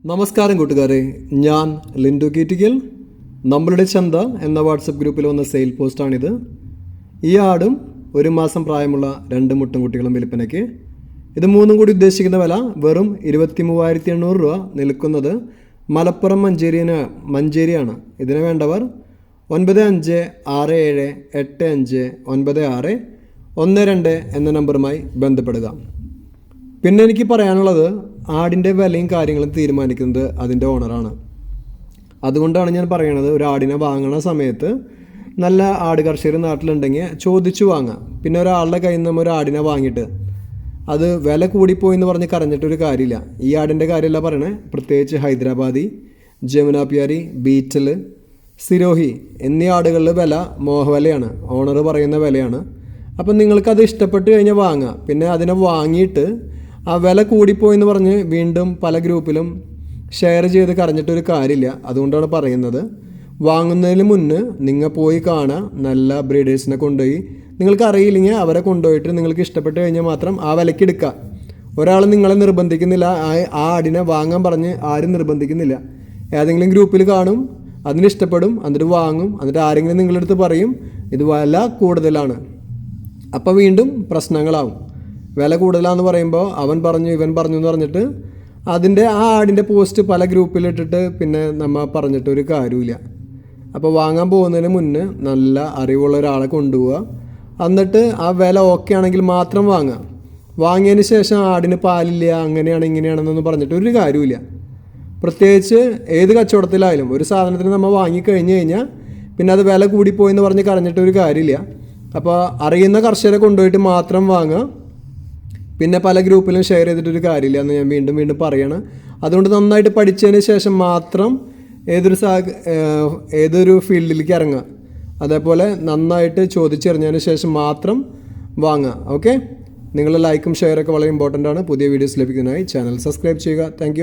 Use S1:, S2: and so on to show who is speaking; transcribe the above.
S1: നമസ്കാരം കൂട്ടുകാരെ, ഞാൻ ലിൻഡു കീറ്റിക്കൽ. നമ്മളുടെ ചന്ത എന്ന വാട്സപ്പ് ഗ്രൂപ്പിൽ വന്ന സെയിൽ പോസ്റ്റാണിത്. ഈ ആടും ഒരു മാസം പ്രായമുള്ള 2 മുട്ടൻകുട്ടികളും വിൽപ്പനയ്ക്ക്. ഇത് മൂന്നും കൂടി ഉദ്ദേശിക്കുന്ന വില വെറും 23,800 രൂപ. നിൽക്കുന്നത് മലപ്പുറം മഞ്ചേരിയാണ്. ഇതിന് വേണ്ടവർ 9567859612 എന്ന നമ്പറുമായി ബന്ധപ്പെടുക. പിന്നെ എനിക്ക് പറയാനുള്ളത്, ആടിൻ്റെ വിലയും കാര്യങ്ങളും തീരുമാനിക്കുന്നത് അതിൻ്റെ ഓണറാണ്. അതുകൊണ്ടാണ് ഞാൻ പറയണത്, ഒരു ആടിനെ വാങ്ങണ സമയത്ത് നല്ല ആട് കർഷകർ നാട്ടിലുണ്ടെങ്കിൽ ചോദിച്ചു വാങ്ങാം. പിന്നെ ഒരാളുടെ കയ്യിൽ നിന്ന് ഒരു ആടിനെ വാങ്ങിയിട്ട് അത് വില കൂടിപ്പോയി എന്ന് പറഞ്ഞ് കരഞ്ഞിട്ടൊരു കാര്യമില്ല. ഈ ആടിൻ്റെ കാര്യമല്ല പറയണേ, പ്രത്യേകിച്ച് ഹൈദരാബാദി, ജമുനാപ്യാരി, ബീറ്റൽ, സിരോഹി എന്നീ ആടുകളിൽ വില മോഹവിലയാണ്, ഓണർ പറയുന്ന വിലയാണ്. അപ്പം നിങ്ങൾക്കത് ഇഷ്ടപ്പെട്ട് കഴിഞ്ഞാൽ വാങ്ങാം. പിന്നെ അതിനെ വാങ്ങിയിട്ട് ആ വില കൂടിപ്പോയെന്ന് പറഞ്ഞ് വീണ്ടും പല ഗ്രൂപ്പിലും ഷെയർ ചെയ്ത് കരഞ്ഞിട്ടൊരു കാര്യമില്ല. അതുകൊണ്ടാണ് പറയുന്നത്, വാങ്ങുന്നതിന് മുന്നേ നിങ്ങൾ പോയി കാണുക. നല്ല ബ്രീഡേഴ്സിനെ കൊണ്ടുപോയി, നിങ്ങൾക്ക് അറിയില്ലെങ്കിൽ അവരെ കൊണ്ടുപോയിട്ട് നിങ്ങൾക്ക് ഇഷ്ടപ്പെട്ട് കഴിഞ്ഞാൽ മാത്രം ആ വിലയ്ക്ക് എടുക്കുക. ഒരാൾ നിങ്ങളെ നിർബന്ധിക്കുന്നില്ല, ആ ആടിനെ വാങ്ങാൻ പറഞ്ഞ് ആരും നിർബന്ധിക്കുന്നില്ല. ഏതെങ്കിലും ഗ്രൂപ്പിൽ കാണും, അതിന് ഇഷ്ടപ്പെടും, എന്നിട്ട് വാങ്ങും. എന്നിട്ട് ആരെങ്കിലും നിങ്ങളുടെ അടുത്ത് പറയും ഇത് വില കൂടുതലാണ്. അപ്പോൾ വീണ്ടും പ്രശ്നങ്ങളാവും. വില കൂടുതലാണെന്ന് പറയുമ്പോൾ അവൻ പറഞ്ഞു ഇവൻ പറഞ്ഞു എന്ന് പറഞ്ഞിട്ട് അതിൻ്റെ ആ ആടിൻ്റെ പോസ്റ്റ് പല ഗ്രൂപ്പിലിട്ടിട്ട് പിന്നെ നമ്മൾ പറഞ്ഞിട്ടൊരു കാര്യമില്ല. അപ്പോൾ വാങ്ങാൻ പോകുന്നതിന് മുന്നേ നല്ല അറിവുള്ള ഒരാളെ കൊണ്ടുപോവുക. എന്നിട്ട് ആ വില ഓക്കെ ആണെങ്കിൽ മാത്രം വാങ്ങുക. വാങ്ങിയതിന് ശേഷം ആടിന് പാലില്ല, അങ്ങനെയാണ് ഇങ്ങനെയാണെന്നൊന്നും പറഞ്ഞിട്ട് ഒരു കാര്യമില്ല. പ്രത്യേകിച്ച് ഏത് കച്ചവടത്തിലായാലും ഒരു സാധനത്തിന് നമ്മൾ വാങ്ങിക്കഴിഞ്ഞ് കഴിഞ്ഞാൽ പിന്നെ അത് വില കൂടിപ്പോയെന്ന് പറഞ്ഞ് കരഞ്ഞിട്ടൊരു കാര്യമില്ല. അപ്പോൾ അറിയുന്ന കർഷകരെ കൊണ്ടുപോയിട്ട് മാത്രം വാങ്ങുക. പിന്നെ പല ഗ്രൂപ്പിലും ഷെയർ ചെയ്തിട്ടൊരു കാര്യമില്ല എന്ന് ഞാൻ വീണ്ടും പറയണം. അതുകൊണ്ട് നന്നായിട്ട് പഠിച്ചതിന് ശേഷം മാത്രം ഏതൊരു ഫീൽഡിലേക്ക് ഇറങ്ങുക. അതേപോലെ നന്നായിട്ട് ചോദിച്ചറിഞ്ഞതിന് ശേഷം മാത്രം വാങ്ങുക. ഓക്കെ, നിങ്ങളുടെ ലൈക്കും ഷെയറൊക്കെ വളരെ ഇമ്പോർട്ടൻ്റ് ആണ്. പുതിയ വീഡിയോസ് ലഭിക്കുന്നതിനായി ചാനൽ സബ്സ്ക്രൈബ് ചെയ്യുക. താങ്ക്